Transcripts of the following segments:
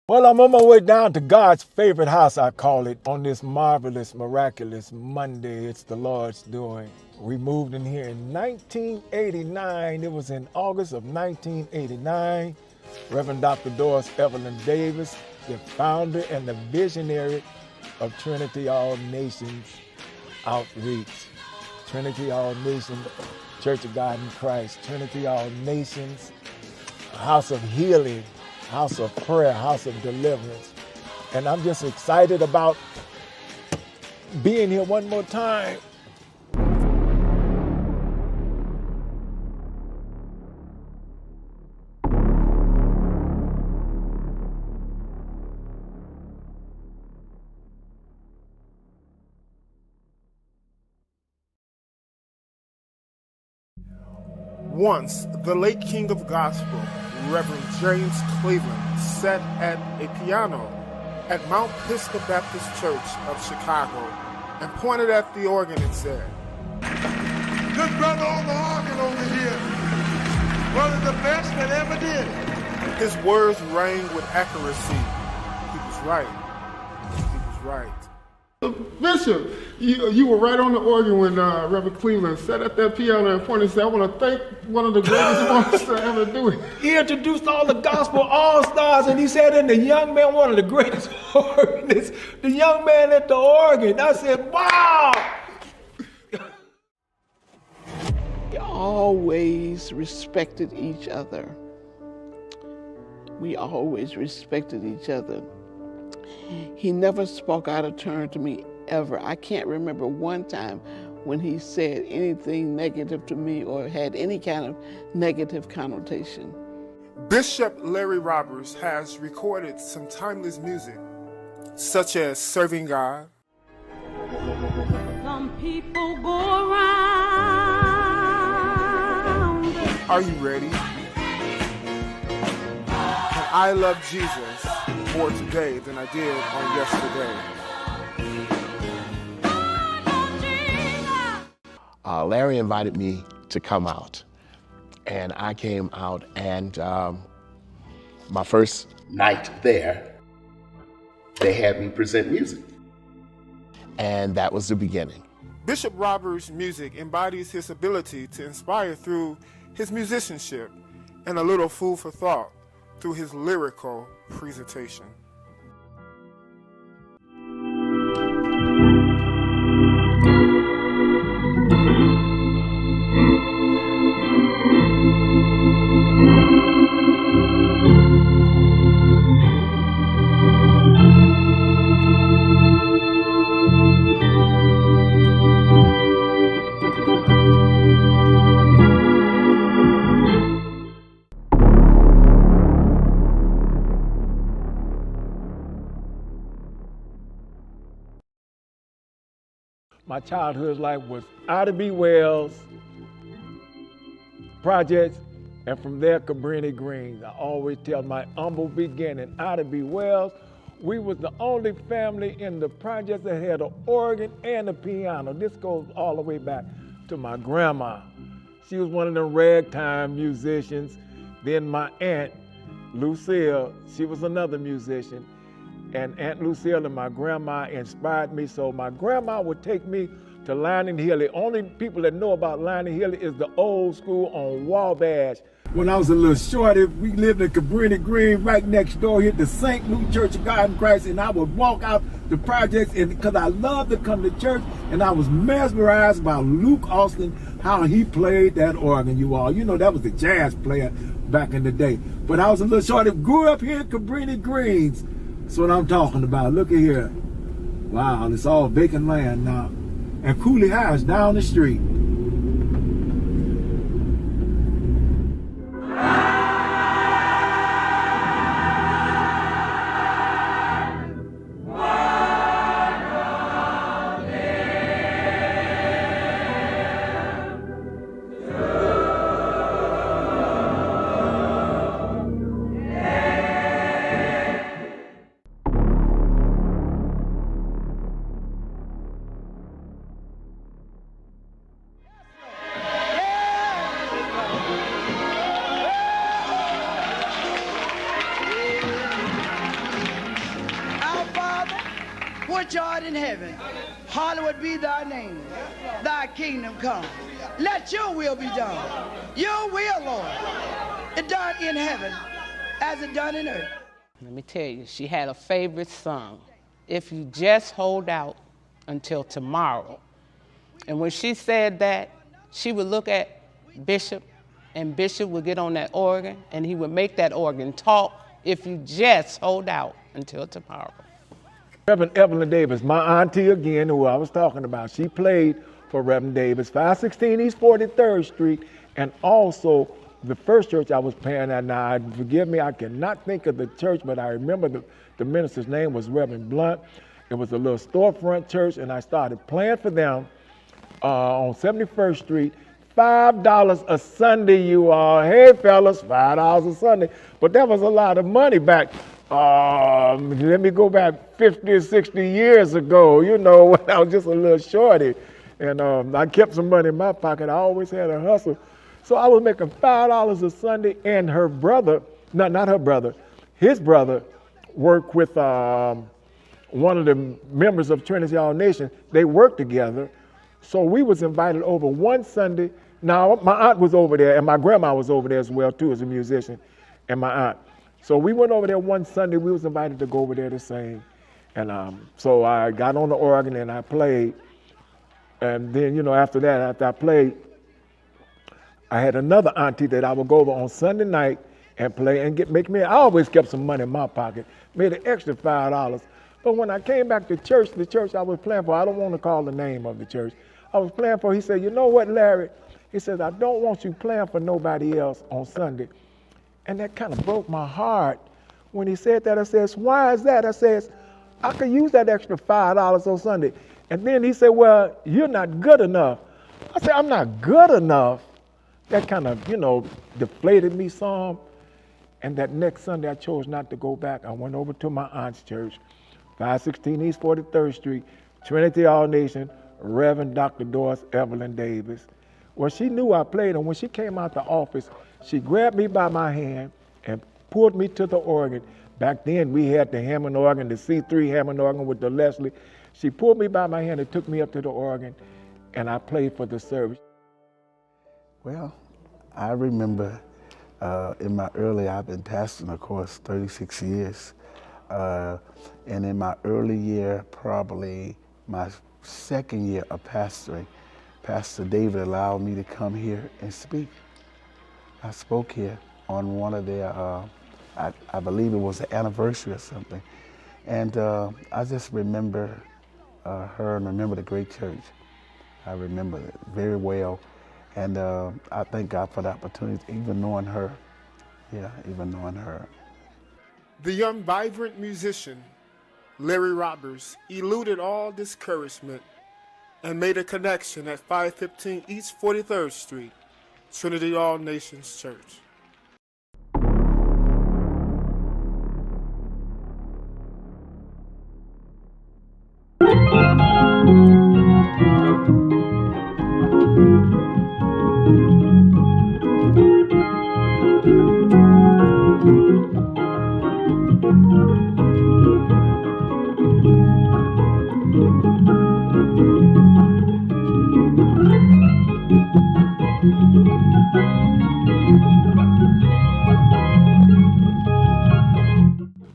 Well, I'm on my way down to God's favorite house, I call it, on this marvelous, miraculous Monday. It's the Lord's doing. We moved in here in 1989. It was in August of 1989. Reverend Dr. Doris Evelyn Davis, the founder and the visionary of Trinity All Nations Outreach. Trinity All Nations Church of God in Christ. Trinity All Nations, a house of healing, house of prayer, house of deliverance. And I'm just excited about being here one more time. Once, the late king of gospel, Reverend James Cleveland, sat at a piano at Mount Pisgah Baptist Church of Chicago and pointed at the organ and said, "Good brother on the organ over here. One of the best that ever did it." His words rang with accuracy. He was right. He was right. Bishop, you were right on the organ when Reverend Cleveland sat at that piano and pointed and said, "I want to thank one of the greatest ones to ever do it." He introduced all the gospel all-stars, and he said, and the young man, one of the greatest organists, the young man at the organ. I said, wow! We always respected each other. We always respected each other. He never spoke out of turn to me, ever. I can't remember one time when he said anything negative to me or had any kind of negative connotation. Bishop Larry Roberts has recorded some timeless music, such as Serving God. Some people go around. Are You Ready? And I Love Jesus more today than I did on yesterday. Larry invited me to come out, and I came out, and my first night there, they had me present music, and that was the beginning. Bishop Roberts' music embodies his ability to inspire through his musicianship and a little food for thought through his lyrical presentation. My childhood life was Ida B. Wells projects, and from there, Cabrini Greens. I always tell my humble beginning, Ida B. Wells, we was the only family in the projects that had an organ and a piano. This goes all the way back to my grandma. She was one of the ragtime musicians. Then my aunt, Lucille, she was another musician. And Aunt Lucille and my grandma inspired me. So my grandma would take me to Lining Hill. The only people that know about Lining Hill is the old school on Wabash. When I was a little shorty, we lived in Cabrini Green, right next door here, the St. Luke Church of God in Christ, and I would walk out the projects, and because I loved to come to church, and I was mesmerized by Luke Austin, how he played that organ, you all. You know, that was the jazz player back in the day. But I was a little shorty, grew up here in Cabrini Greens. That's what I'm talking about. Look at here. Wow, it's all vacant land now. And Cooley High is down the street. Which art in heaven, hallowed be thy name. Thy kingdom come. Let your will be done. Your will, Lord, it done in heaven as it done in earth. Let me tell you, she had a favorite song, If You Just Hold Out Until Tomorrow. And when she said that, she would look at Bishop, and Bishop would get on that organ, and he would make that organ talk, if you just hold out until tomorrow. Reverend Evelyn Davis, my auntie again, who I was talking about, she played for Reverend Davis, 516 East 43rd Street, and also the first church I was playing at. Now, forgive me, I cannot think of the church, but I remember the minister's name was Reverend Blunt. It was a little storefront church, and I started playing for them on 71st Street. $5 a Sunday, you all. Hey, fellas, $5 a Sunday. But that was a lot of money back. Let me go back 50 or 60 years ago, you know, when I was just a little shorty. And I kept some money in my pocket. I always had a hustle. So I was making $5 a Sunday, and her brother, not her brother, his brother worked with one of the members of Trinity All Nation. They worked together. So we was invited over one Sunday. Now, my aunt was over there, and my grandma was over there as well, too, as a musician, and my aunt. So we went over there one Sunday. We was invited to go over there to sing. And so I got on the organ, and I played. And then, you know, after that, after I played, I had another auntie that I would go over on Sunday night and play and make me, I always kept some money in my pocket, made an extra $5. But when I came back to church, the church I was playing for, I don't want to call the name of the church. I was playing for, he said, you know what, Larry? He said, I don't want you playing for nobody else on Sunday. And that kind of broke my heart. When he said that, I says, why is that? I says, I could use that extra $5 on Sunday. And then he said, well, you're not good enough. I said, I'm not good enough. That kind of, deflated me some. And that next Sunday, I chose not to go back. I went over to my aunt's church, 516 East 43rd Street, Trinity All Nation, Reverend Dr. Doris Evelyn Davis. Well, she knew I played, and when she came out the office, she grabbed me by my hand and pulled me to the organ. Back then, we had the Hammond organ, the C3 Hammond organ with the Leslie. She pulled me by my hand and took me up to the organ, and I played for the service. Well, I remember I've been pastoring, of course, 36 years. And in my early year, probably my second year of pastoring, Pastor David allowed me to come here and speak. I spoke here on one of their, I believe it was the anniversary or something. And I just remember her and remember the great church. I remember it very well. And I thank God for the opportunity, even knowing her. Yeah, even knowing her. The young, vibrant musician, Larry Roberts, eluded all discouragement and made a connection at 515 East 43rd Street, Trinity All Nations Church.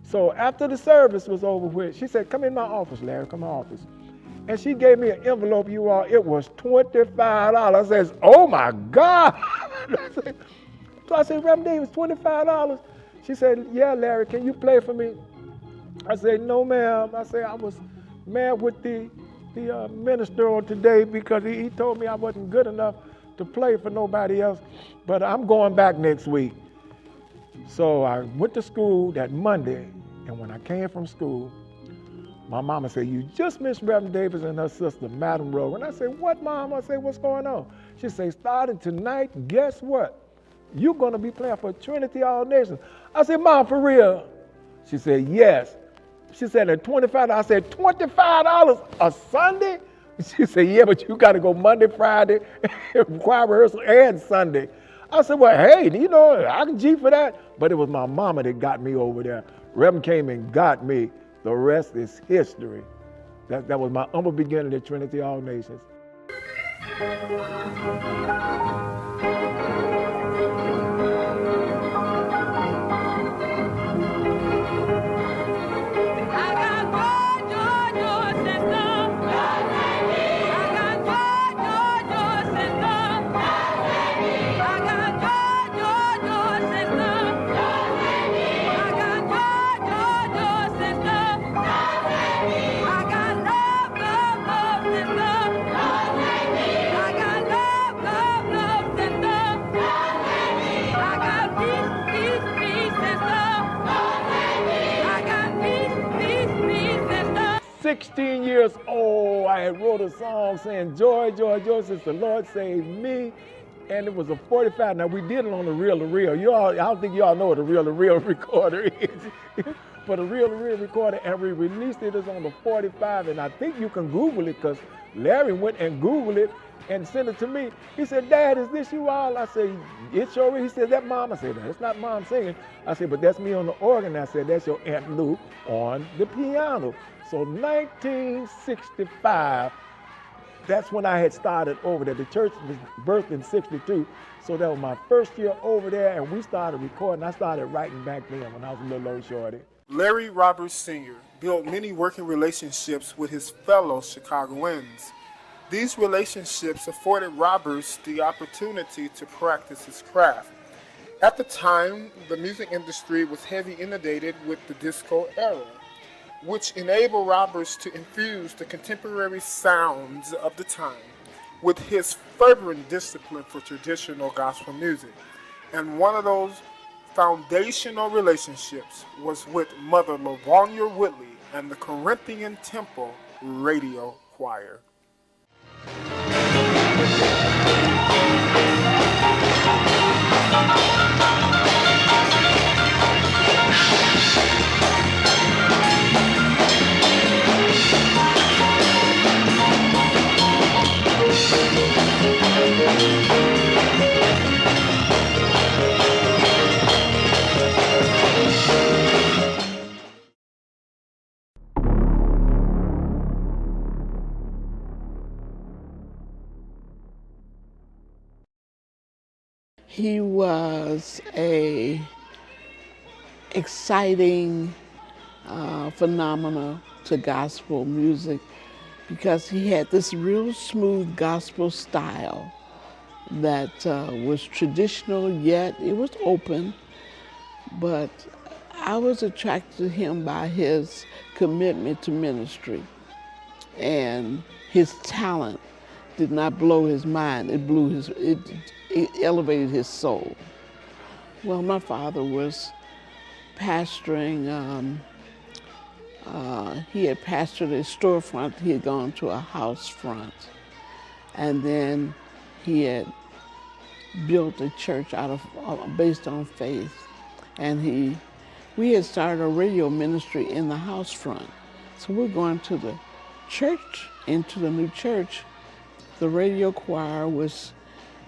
So after the service was over with, she said, come in my office, Larry, come in my office. And she gave me an envelope, you all, it was $25. I says, oh my God. So I said, Reverend Davis, $25? She said, yeah, Larry, can you play for me? I said, no, ma'am. I said, I was mad with the minister on today because he told me I wasn't good enough to play for nobody else, but I'm going back next week. So I went to school that Monday, and when I came from school, my mama said, you just missed Reverend Davis and her sister, Madam Rowe. And I said, what, Mom? I said, what's going on? She said, starting tonight, guess what? You're going to be playing for Trinity All Nations. I said, Mom, for real? She said, yes. She said, at $25. I said, $25 a Sunday? She said, yeah, but you got to go Monday, Friday, choir rehearsal, and Sunday. I said, well, hey, I can G for that. But it was my mama that got me over there. Reverend came and got me. The rest is history. That was my humble beginning at Trinity All Nations. "16 years old, I had wrote a song saying, joy, joy, joy, since the Lord saved me. And it was a 45. Now, we did it on the reel-to-reel. I don't think y'all know what a reel-to-reel recorder is. But a reel-to-reel recorder, and we released it as on the 45. And I think you can Google it because Larry went and Googled it and sent it to me. He said, Dad, is this you all? I said, it's sure is. He said, that Mom? I said, that's not Mom singing. I said, but that's me on the organ. I said, that's your Aunt Lou on the piano. So 1965, that's when I had started over there. The church was birthed in 62, so that was my first year over there, and we started recording. I started writing back then when I was a little old shorty. Larry Roberts Sr. built many working relationships with his fellow Chicagoans. These relationships afforded Roberts the opportunity to practice his craft. At the time, the music industry was heavily inundated with the disco era, which enabled Roberts to infuse the contemporary sounds of the time. with his fervent discipline for traditional gospel music. And one of those foundational relationships was with Mother Lavonia Whitley and the Corinthian Temple Radio Choir. He was a exciting phenomena to gospel music because he had this real smooth gospel style that was traditional, yet it was open. But I was attracted to him by his commitment to ministry, and his talent did not blow his mind, it elevated his soul. Well, my father was pastoring, he had pastored a storefront, he had gone to a house front, and then he had built a church based on faith, and we had started a radio ministry in the house front. So we're going to the church, into the new church. The radio choir was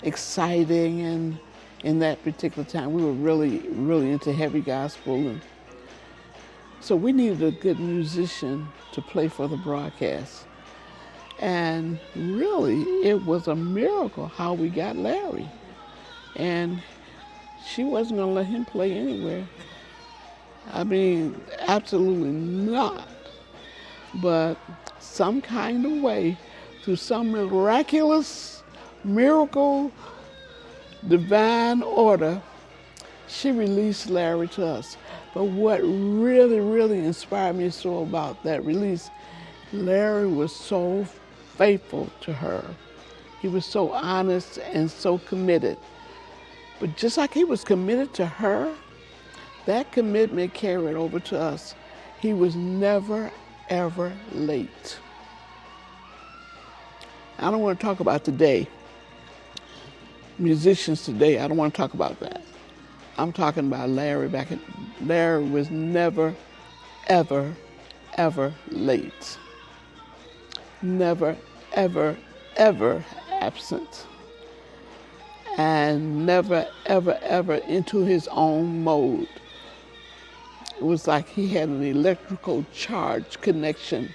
exciting, and in that particular time we were really, really into heavy gospel. And so we needed a good musician to play for the broadcast. And really, it was a miracle how we got Larry. And she wasn't gonna let him play anywhere. I mean, absolutely not. But some kind of way, through some miraculous miracle, divine order, she released Larry to us. But what really, really inspired me so about that release, Larry was so faithful to her. He was so honest and so committed. But just like he was committed to her, that commitment carried over to us. He was never, ever late. I don't want to talk about today. Musicians today, I don't want to talk about that. I'm talking about Larry Larry was never, ever, ever late. Never, ever, ever absent. And never, ever, ever into his own mode. It was like he had an electrical charge connection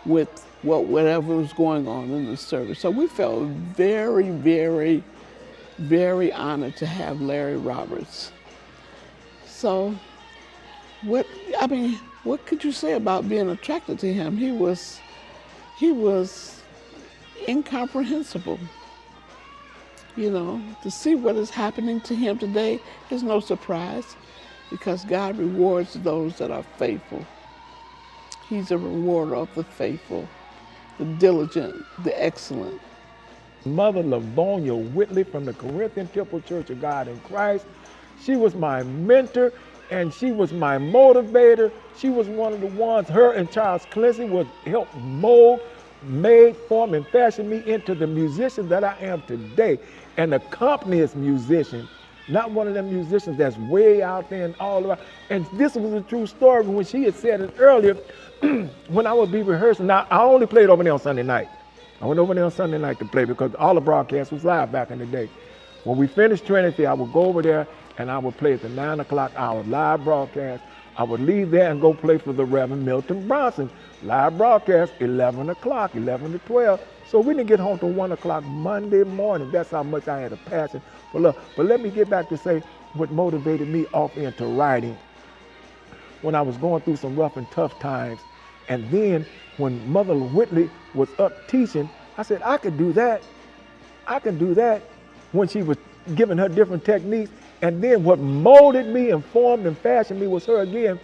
with whatever was going on in the service. So we felt very, very, very honored to have Larry Roberts. So what could you say about being attracted to him? He was incomprehensible. You know, to see what is happening to him today is no surprise, because God rewards those that are faithful. He's a rewarder of the faithful, the diligent, the excellent. Mother Lavonia Whitley from the Corinthian Temple Church of God in Christ. She was my mentor and she was my motivator. She was one of the ones, her and Charles Clancy would help mold, made, form, and fashion me into the musician that I am today. An accompanist musician, not one of them musicians that's way out there and all around. And this was a true story when she had said it earlier, when I would be rehearsing. Now, I only played over there on Sunday night. I went over there on Sunday night to play because all the broadcasts was live back in the day. When we finished Trinity, I would go over there and I would play at the 9 o'clock hour live broadcast. I would leave there and go play for the Reverend Milton Bronson. Live broadcast, 11 o'clock, 11 to 12. So we didn't get home till 1 o'clock Monday morning. That's how much I had a passion for love. But let me get back to say what motivated me off into writing. When I was going through some rough and tough times, and then when Mother Whitley was up teaching, I said, I could do that. I can do that. When she was giving her different techniques. And then what molded me and formed and fashioned me was her again.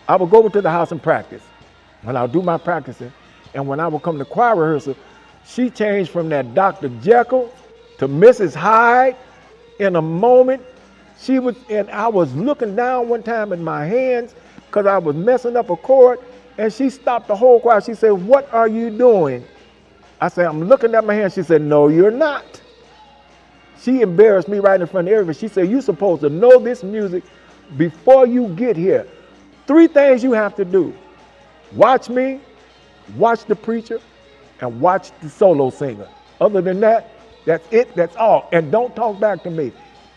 I would go over to the house and practice. When I would do my practicing, and when I would come to choir rehearsal, She changed from that Dr. Jekyll to Mrs. Hyde in a moment. She was, and I was looking down one time at my hands because I was messing up a chord, and she stopped the whole choir. She said, "What are you doing?" I said, "I'm looking at my hands." She said, "No, you're not." She embarrassed me right in front of everybody. She said, "You're supposed to know this music before you get here. 3 things you have to do. Watch me, watch the preacher, and watch the solo singer. Other than that, that's it, that's all. And don't talk back to me."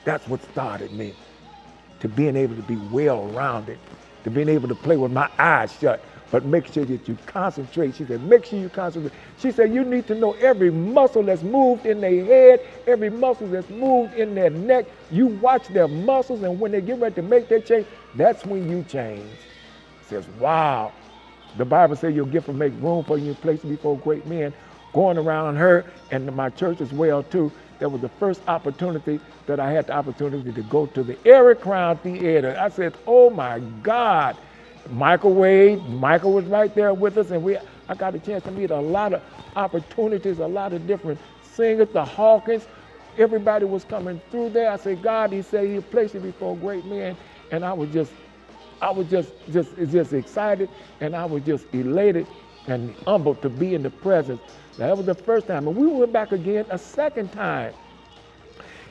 That's what started me to being able to be well-rounded, to being able to play with my eyes shut, but make sure that you concentrate. She said, make sure you concentrate. She said, you need to know every muscle that's moved in their head, every muscle that's moved in their neck. You watch their muscles, and when they get ready to make their change, that's when you change. Says, wow. The Bible says your gift will make room for you in places before great men. Going around her and my church as well too, that was the first opportunity that I had the opportunity to go to the Eric Crown Theater. I said, oh my God. Michael was right there with us, and I got a chance to meet a lot of opportunities, a lot of different singers, the Hawkins. Everybody was coming through there. I said, God, he said he'll place you before great men. And I was just excited, and I was just elated and humbled to be in the presence. That was the first time. And we went back again a second time.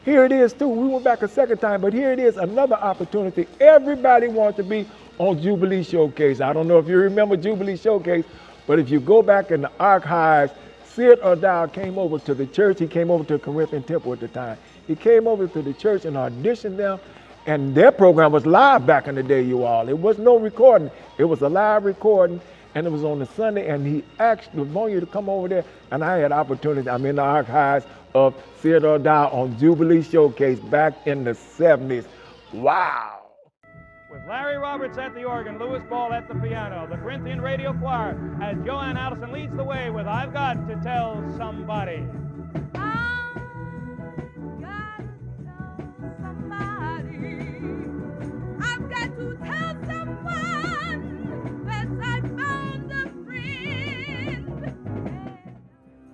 Here it is too. We went back a second time, but here it is, another opportunity. Everybody wants to be on Jubilee Showcase. I don't know if you remember Jubilee Showcase, but if you go back in the archives, Sid O'Dowd came over to the church. He came over to Corinthian Temple at the time. He came over to the church and auditioned them, and their program was live back in the day, you all. It was no recording. It was a live recording, and it was on a Sunday, and he asked you to come over there, and I had opportunity. I'm in the archives of Sid O'Dowd on Jubilee Showcase back in the 70s. Wow. With Larry Roberts at the organ, Louis Ball at the piano, the Corinthian Radio Choir, as Joanne Allison leads the way with I've Got to Tell Somebody. I've got to tell someone that I found a friend.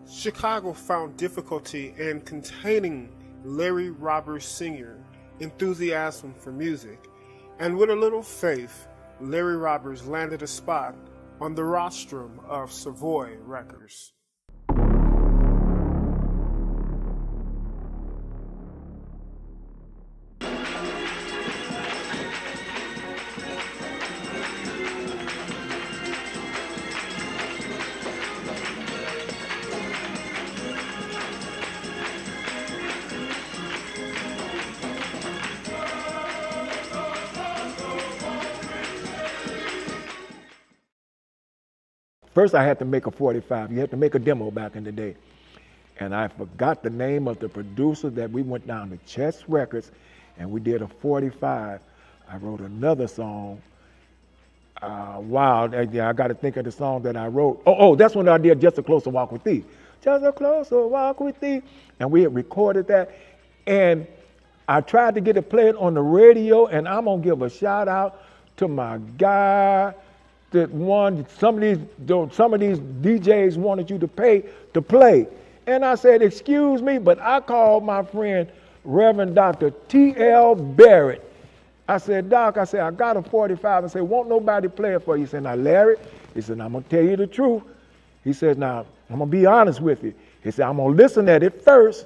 Chicago found difficulty in containing Larry Roberts' singing enthusiasm for music, and with a little faith, Larry Roberts landed a spot on the rostrum of Savoy Records. First, I had to make a 45. You had to make a demo back in the day. And I forgot the name of the producer that we went down to Chess Records, and we did a 45. I wrote another song. Wow, I got to think of the song that I wrote. Oh, that's when I did Just a Closer Walk with Thee. Just a Closer Walk with Thee. And we had recorded that. And I tried to get it played on the radio, and I'm going to give a shout out to my guy, some of these DJs wanted you to pay to play. And I said, excuse me, but I called my friend Reverend Dr. T.L. Barrett. I said, Doc, I got a 45. I said, won't nobody play it for you? He said, now, Larry, he said, I'm going to tell you the truth. He said, now, I'm going to be honest with you. He said, I'm going to listen at it first,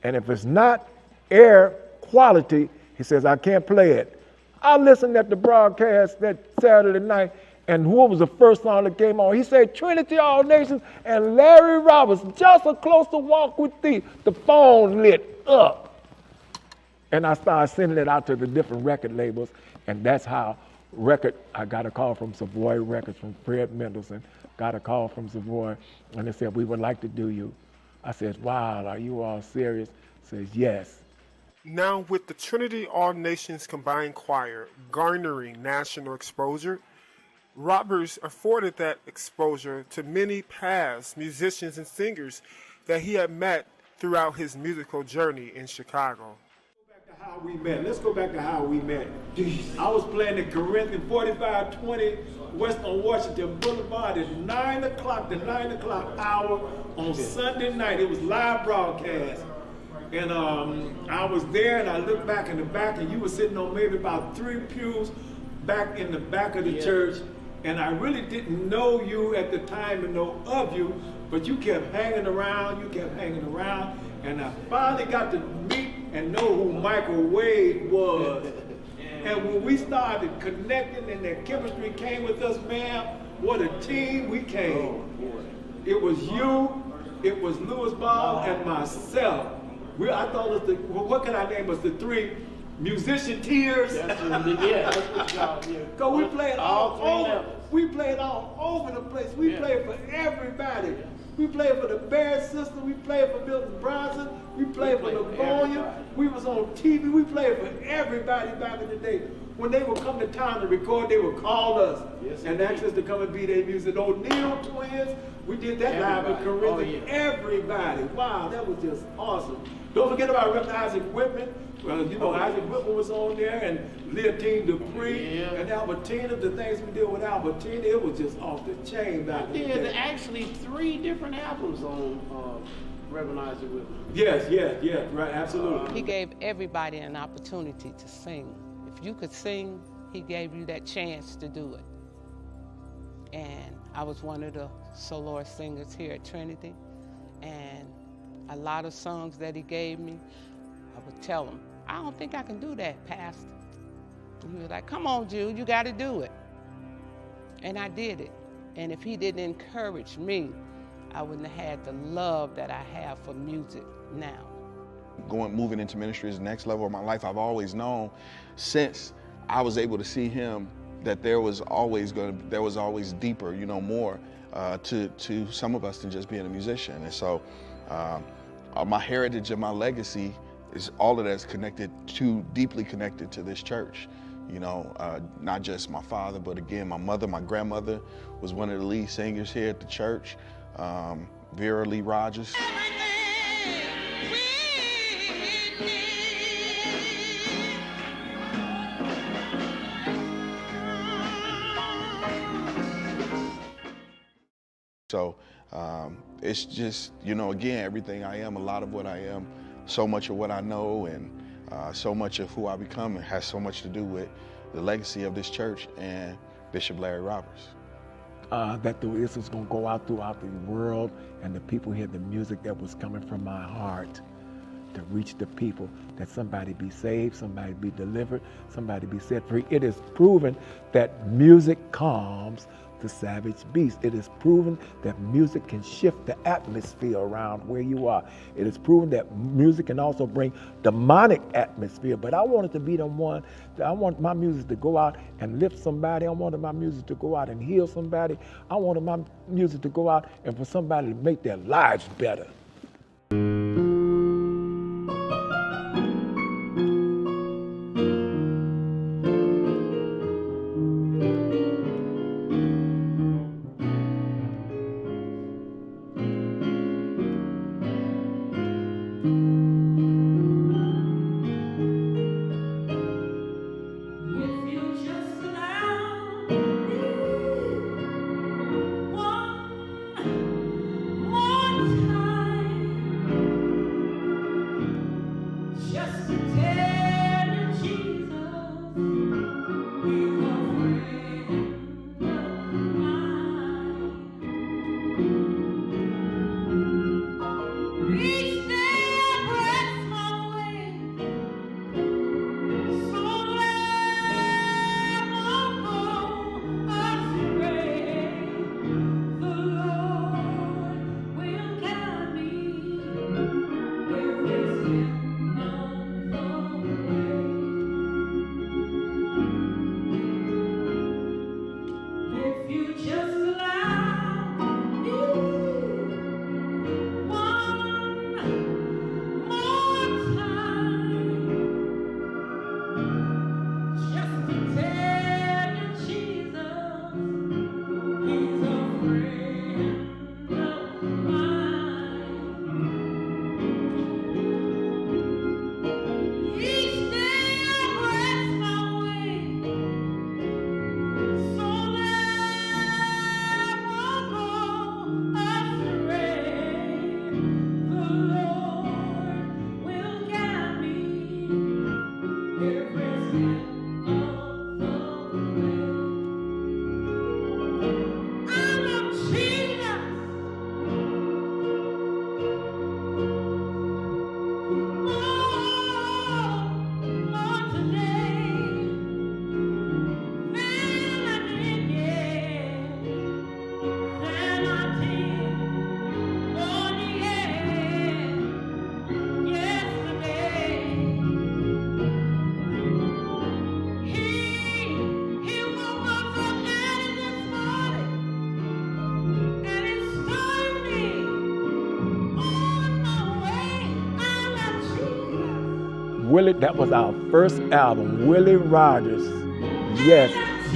and if it's not air quality, he says, I can't play it. I listened at the broadcast that Saturday night, and what was the first song that came on? He said, Trinity, All Nations, and Larry Roberts, Just a Closer Walk with Thee. The phone lit up. And I started sending it out to the different record labels, and that's how I got a call from Savoy Records, from Fred Mendelssohn, got a call from Savoy, and they said, we would like to do you. I said, wow, are you all serious? He says, yes. Now with the Trinity All Nations Combined Choir garnering national exposure, Roberts afforded that exposure to many past musicians and singers that he had met throughout his musical journey in Chicago. How we met. Let's go back to how we met. I was playing the Corinthian 4520 Western Washington Boulevard at 9 o'clock, the 9 o'clock hour on Sunday night. It was live broadcast. And I was there and I looked back in the back and you were sitting on maybe about 3 pews back in the back of the church. And I really didn't know you at the time and know of you, but you kept hanging around, and I finally got to meet and know who Michael Wade was. And when we started connecting and that chemistry came with us, man, what a team we came. It was you, it was Louis Ball, and myself. I thought it was the, well, what can I name us? The 3 musician tears. That's what y'all do. Cause we played all over. We played all over the place. We played for everybody. We played for the Bear Sisters. We played for Milton Bronson. We played for Livonia. We was on TV. We played for everybody back in the day. When they would come to town to record, they would call us and ask us to come and be their music. O'Neill twins, we did that live in Corinthians. Everybody. Wow, that was just awesome. Don't forget about Reverend Isaac Whitman. Well, you know, Isaac Whitman was on there, and Leontine Dupree, and Albertina, the things we did with Albertina, it was just off the chain back then. I did actually 3 different albums on Reverend Isaac Whitman. Yes, right, absolutely. He gave everybody an opportunity to sing. If you could sing, he gave you that chance to do it. And I was one of the soloist singers here at Trinity, and a lot of songs that he gave me, I would tell him, I don't think I can do that, Pastor. And he was like, come on, Jude, you gotta do it. And I did it. And if he didn't encourage me, I wouldn't have had the love that I have for music now. Moving into ministry is the next level of my life. I've always known since I was able to see him that there was always deeper, you know, more to some of us than just being a musician. And so my heritage and my legacy is all of that's deeply connected to this church. You know, not just my father, but again, my mother, my grandmother was one of the lead singers here at the church, Vera Lee Rogers. So it's just, you know, again, everything I am, a lot of what I am, so much of what I know, and so much of who I become has so much to do with the legacy of this church and Bishop Larry Roberts. That this was going to go out throughout the world, and the people hear the music that was coming from my heart to reach the people, that somebody be saved, somebody be delivered, somebody be set free. It is proven that music calms the savage beast. It is proven that music can shift the atmosphere around where you are. It is proven that music can also bring demonic atmosphere. But I wanted to be the one, I want my music to go out and lift somebody. I wanted my music to go out and heal somebody. I wanted my music to go out and for somebody to make their lives better. One more time. Willie, that was our first album, Willie Rogers. Yes,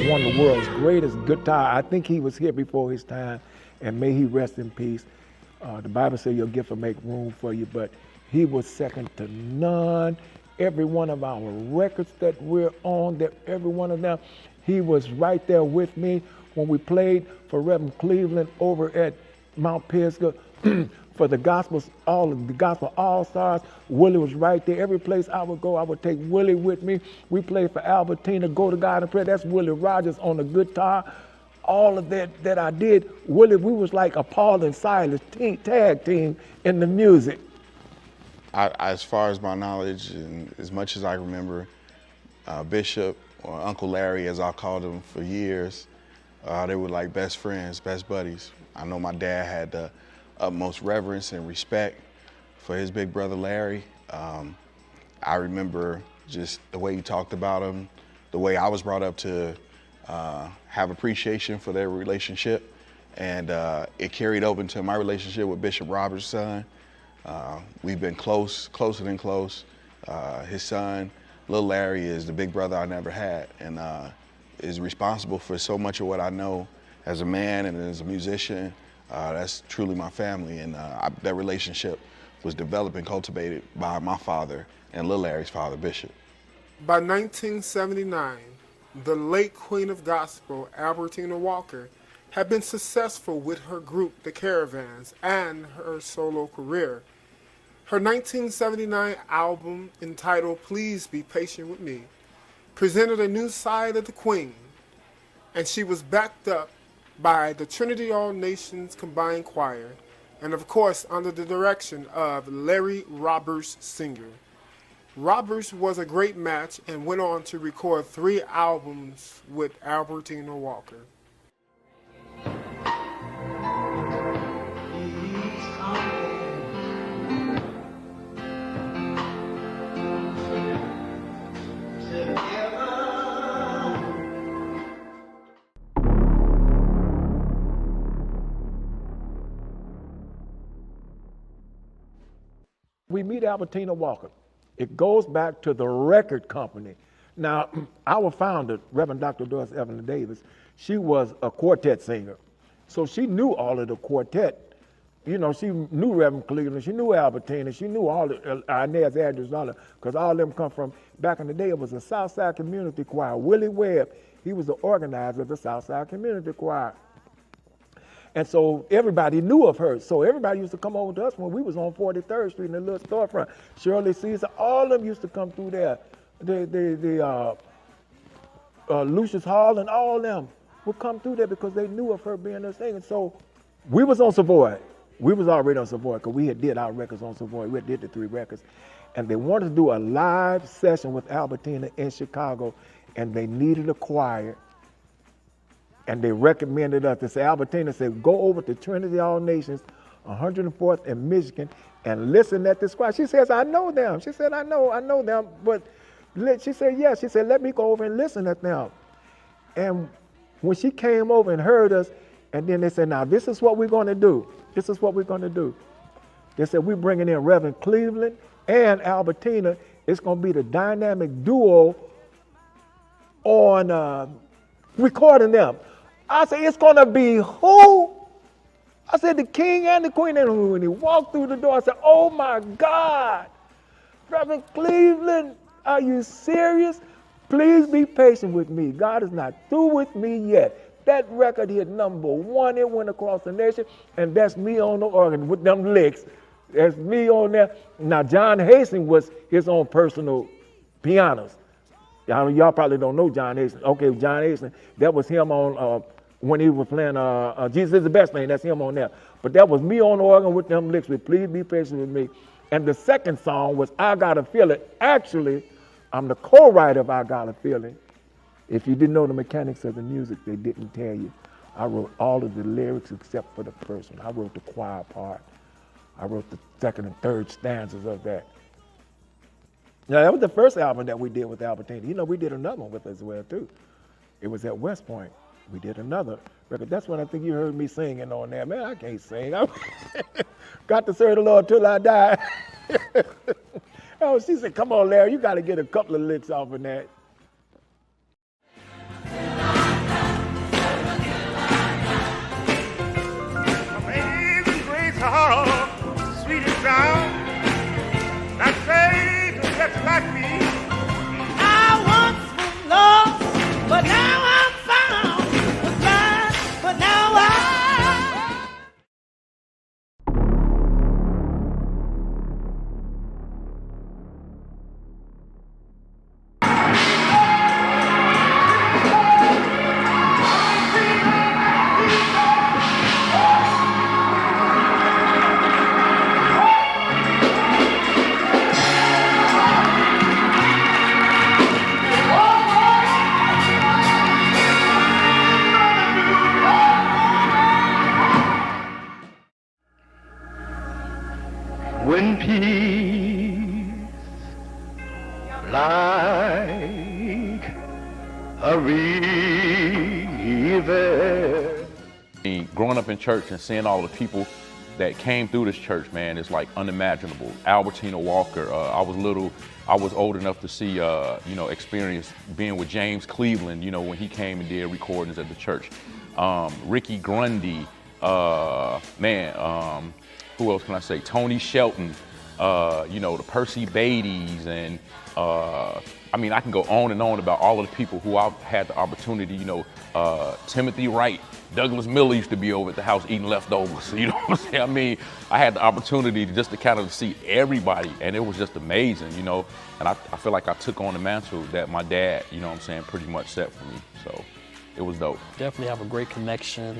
one of the world's greatest guitar. I think he was here before his time, and may he rest in peace. The Bible says your gift will make room for you, but he was second to none. Every one of our records that we're on, that every one of them, he was right there with me when we played for Reverend Cleveland over at Mount Pisgah. For the gospel all-stars, Willie was right there. Every place I would go, I would take Willie with me. We played for Albertina, Go to God in Prayer. That's Willie Rogers on the guitar. All of that I did, Willie, we was like a Paul and Silas tag team in the music. As far as my knowledge, and as much as I remember, Bishop, or Uncle Larry, as I called him for years, they were like best friends, best buddies. I know my dad had the utmost reverence and respect for his big brother Larry. I remember just the way he talked about him, the way I was brought up to have appreciation for their relationship, and it carried over into my relationship with Bishop Robert's son. We've been closer than close. His son, Little Larry, is the big brother I never had, and is responsible for so much of what I know as a man and as a musician. That's truly my family, and that relationship was developed and cultivated by my father and Lil Larry's father, Bishop. By 1979, the late Queen of Gospel, Albertina Walker, had been successful with her group, The Caravans, and her solo career. Her 1979 album, entitled Please Be Patient With Me, presented a new side of the Queen, and she was backed up by the Trinity All Nations Combined Choir, and of course under the direction of Larry Roberts Sr. Roberts was a great match and went on to record 3 albums with Albertina Walker. We meet Albertina Walker. It goes back to the record company. Now, our founder, Reverend Dr. Doris Evelyn Davis, she was a quartet singer. So she knew all of the quartet. You know, she knew Reverend Cleveland, she knew Albertina, she knew all the Inez Andrews and all that, because all of them come from, back in the day, it was a Southside Community Choir. Willie Webb, he was the organizer of the Southside Community Choir. And so everybody knew of her. So everybody used to come over to us when we was on 43rd Street in the little storefront. Shirley Caesar, all of them used to come through there. Lucius Hall and all of them would come through there because they knew of her being a singer. So we was on Savoy. We was already on Savoy because we had did our records on Savoy. We did the 3 records. And they wanted to do a live session with Albertina in Chicago, and they needed a choir. And they recommended us to say, Albertina said, go over to Trinity All Nations, 104th in Michigan, and listen at this choir. She says, I know them. She said, I know them. But she said, yes. She said, let me go over and listen at them. And when she came over and heard us, and then they said, now, this is what we're going to do. This is what we're going to do. They said, we're bringing in Reverend Cleveland and Albertina. It's going to be the dynamic duo on recording them. I said, it's going to be who? I said, the king and the queen. And when he walked through the door, I said, oh, my God. Reverend Cleveland, are you serious? Please be patient with me. God is not through with me yet. That record hit #1. It went across the nation, and that's me on the organ with them licks. That's me on there. Now, John Hastings was his own personal pianist. Y'all probably don't know John Hasten. Okay, John Hasten, that was him on when he was playing Jesus is the Best Thing. That's him on there. But that was me on the organ with them licks with Please Be Patient With Me. And the second song was I Gotta Feel It. Actually, I'm the co-writer of I Gotta Feel It. If you didn't know the mechanics of the music, they didn't tell you. I wrote all of the lyrics except for the first one. I wrote the choir part. I wrote the second and third stanzas of that. Now, that was the first album that we did with Albertina. You know, we did another one with her as well, too. It was at West Point. We did another record. That's when I think you heard me singing on there. Man, I can't sing. I got to serve the Lord till I die. Oh, she said, come on, Larry, you got to get a couple of licks off of that. Amazing grace, how sweet it sounds. That saved a wretch like me. I once was lost, but now I'm found. Was blind, but now When peace like a river. Growing up in church and seeing all the people that came through this church, man, is like unimaginable. Albertina Walker, I was old enough to see, experience being with James Cleveland, when he came and did recordings at the church. Ricky Grundy, who else can I say? Tony Shelton, the Percy Beatties, and I can go on and on about all of the people who I've had the opportunity, Timothy Wright, Douglas Miller used to be over at the house eating leftovers, you know what I'm saying? I had the opportunity to kind of see everybody, and it was just amazing, and I feel like I took on the mantle that my dad, pretty much set for me, so it was dope. Definitely have a great connection.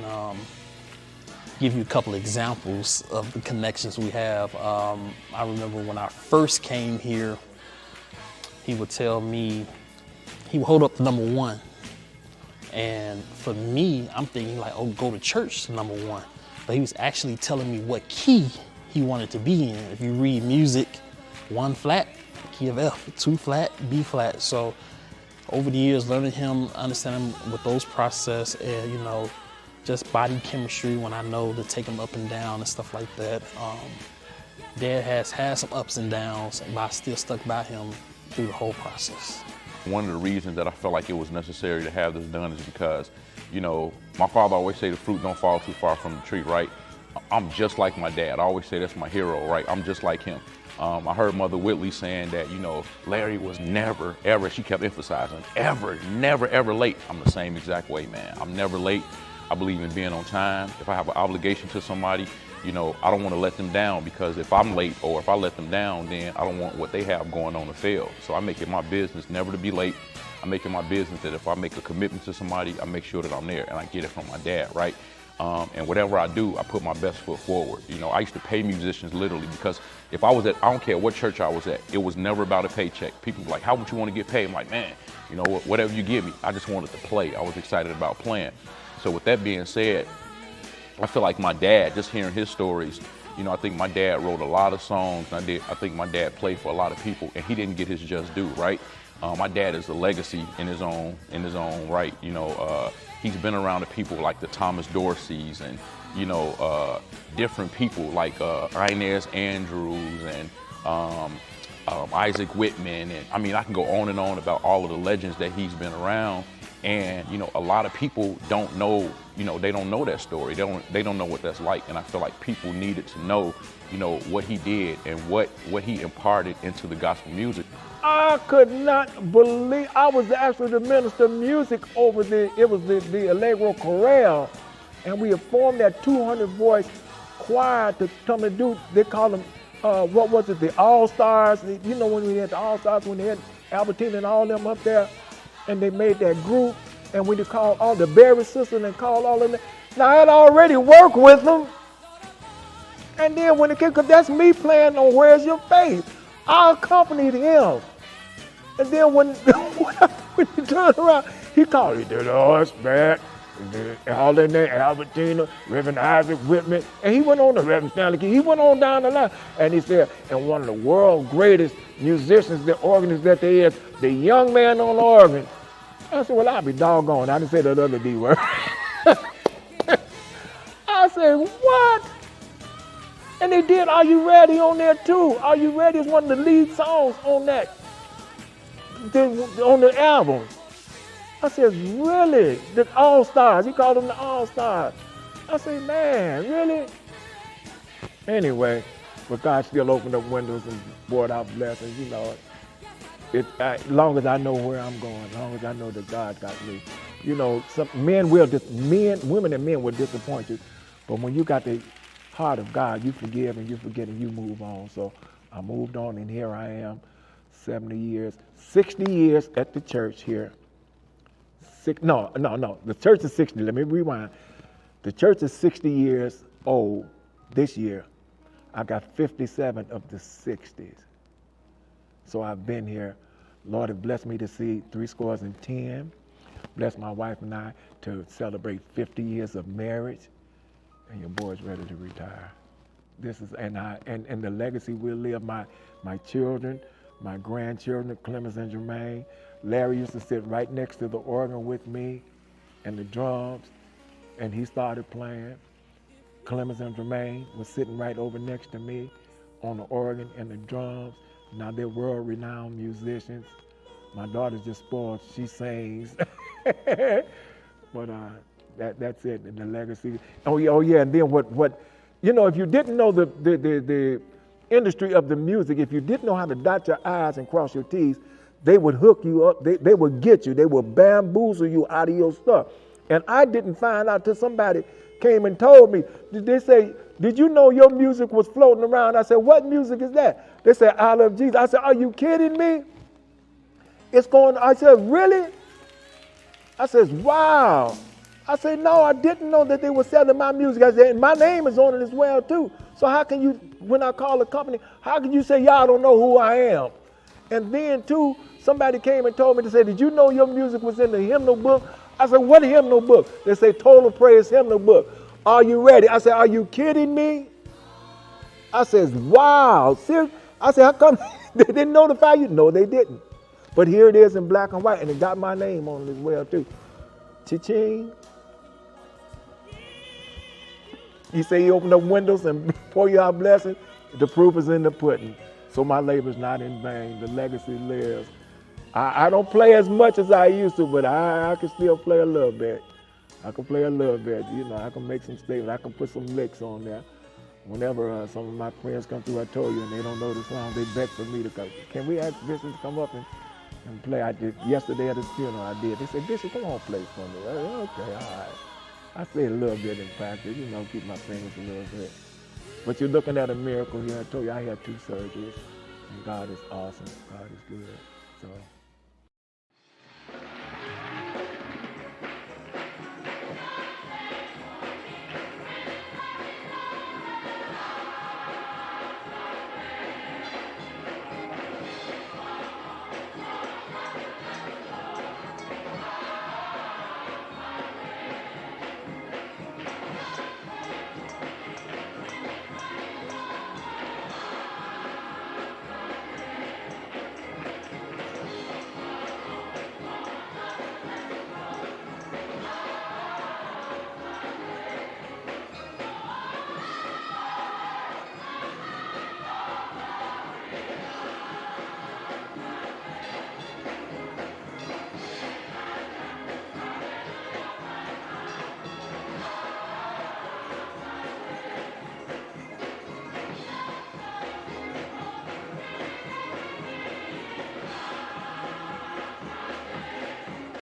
Give you a couple of examples of the connections we have. I remember when I first came here, he would tell me, he would hold up the number one. And for me, I'm thinking like, oh, go to church, number one. But he was actually telling me what key he wanted to be in. If you read music, 1 flat, key of F, 2 flat, B flat. So over the years, learning him, understanding with those process and, just body chemistry when I know to take him up and down and stuff like that. Dad has had some ups and downs, but I still stuck by him through the whole process. One of the reasons that I felt like it was necessary to have this done is because, my father always say the fruit don't fall too far from the tree, right? I'm just like my dad. I always say that's my hero, right? I'm just like him. I heard Mother Whitley saying that, Larry was never, ever, she kept emphasizing, never, ever late. I'm the same exact way, man. I'm never late. I believe in being on time. If I have an obligation to somebody, I don't want to let them down, because if I'm late or if I let them down, then I don't want what they have going on to fail. So I make it my business never to be late. I make it my business that if I make a commitment to somebody, I make sure that I'm there, and I get it from my dad, right? And whatever I do, I put my best foot forward. I used to pay musicians literally, because if I was I don't care what church I was at, it was never about a paycheck. People were like, how would you want to get paid? I'm like, man, whatever you give me, I just wanted to play. I was excited about playing. So with that being said, I feel like my dad, just hearing his stories, I think my dad wrote a lot of songs, and I think my dad played for a lot of people, and he didn't get his just due, right? My dad is a legacy in his own right. He's been around the people like the Thomas Dorseys and, different people like Inez Andrews and Isaac Whitman. And I can go on and on about all of the legends that he's been around. And, a lot of people don't know, they don't know that story. They don't know what that's like. And I feel like people needed to know, what he did and what he imparted into the gospel music. I could not believe, I was actually the minister of music over the Allegro Chorale. And we had formed that 200 voice choir to come and do, they call them, the All-Stars. When we had the All-Stars, when they had Albertina and all them up there, and they made that group, and we called all the Berry sisters and called all of them. Now I had already worked with them. And then when it came, because that's me playing on Where's Your Faith, I accompanied him. And then when he turned around, he called it the Lord's back. All in there, Albertina, Reverend Isaac Whitman, and he went on to Reverend Stanley Key. He went on down the line, and he said, and one of the world's greatest musicians, the organist that there is, the young man on the organ. I said, well, I'll be doggone. I didn't say that other D word. I said, what? And they did Are You Ready on there too. Are You Ready is one of the lead songs on that, on the album. I said, really? The All-Stars. He called them the All-Stars. I said, man, really? Anyway, but God still opened up windows and poured out blessings, you know. As long as I know where I'm going, as long as I know that God got me. You know, women and men will disappoint you, but when you got the heart of God, you forgive and you forget and you move on. So I moved on, and here I am, 70 years, 60 years at the church here. No, the church is 60. Let me rewind. The church is 60 years old this year. I got 57 of the 60s. So I've been here. Lord has blessed me to see 70. Blessed my wife and I to celebrate 50 years of marriage. And your boy's ready to retire. This is, and the legacy will live. My children, my grandchildren, Clemens and Jermaine. Larry used to sit right next to the organ with me and the drums, and he started playing. Clemens and Jermaine was sitting right over next to me on the organ and the drums. Now they're world-renowned musicians. My daughter's just spoiled. She sings. But that's it, and the legacy. Oh yeah, and then what? You know, if you didn't know the industry of the music, if you didn't know how to dot your I's and cross your T's, they would hook you up. They would get you. They would bamboozle you out of your stuff. And I didn't find out till somebody came and told me. They say, did you know your music was floating around? I said, what music is that? They said, I Love Jesus. I said, are you kidding me? It's going, I said, really? I said, wow. I said, no, I didn't know that they were selling my music. I said, and my name is on it as well, too. So how can you, when I call a company, how can you say y'all don't know who I am? And then, too, somebody came and told me, to say, did you know your music was in the hymnal book? I said, what hymnal book? They say, Total Praise Hymnal Book. Are you ready? I said, are you kidding me? I said, wow. Serious? I said, how come they didn't notify you? No, they didn't. But here it is in black and white, and it got my name on it as well, too. Cha-ching. He said he opened up windows and pour you out blessings. The proof is in the pudding. So my labor's not in vain. The legacy lives. I don't play as much as I used to, but I can still play a little bit. I can play a little bit. You know, I can make some statements. I can put some licks on there. Whenever some of my friends come through, I told you, and they don't know the song, they beg for me to come. Can we ask Bishop to come up and play? I did yesterday at his funeral. I did. They said, Bishop, come on, play for me. I said, okay, all right. I say a little bit in practice, you know, keep my fingers a little bit. But you're looking at a miracle here. I told you I had 2 surgeries, and God is awesome. God is good. So.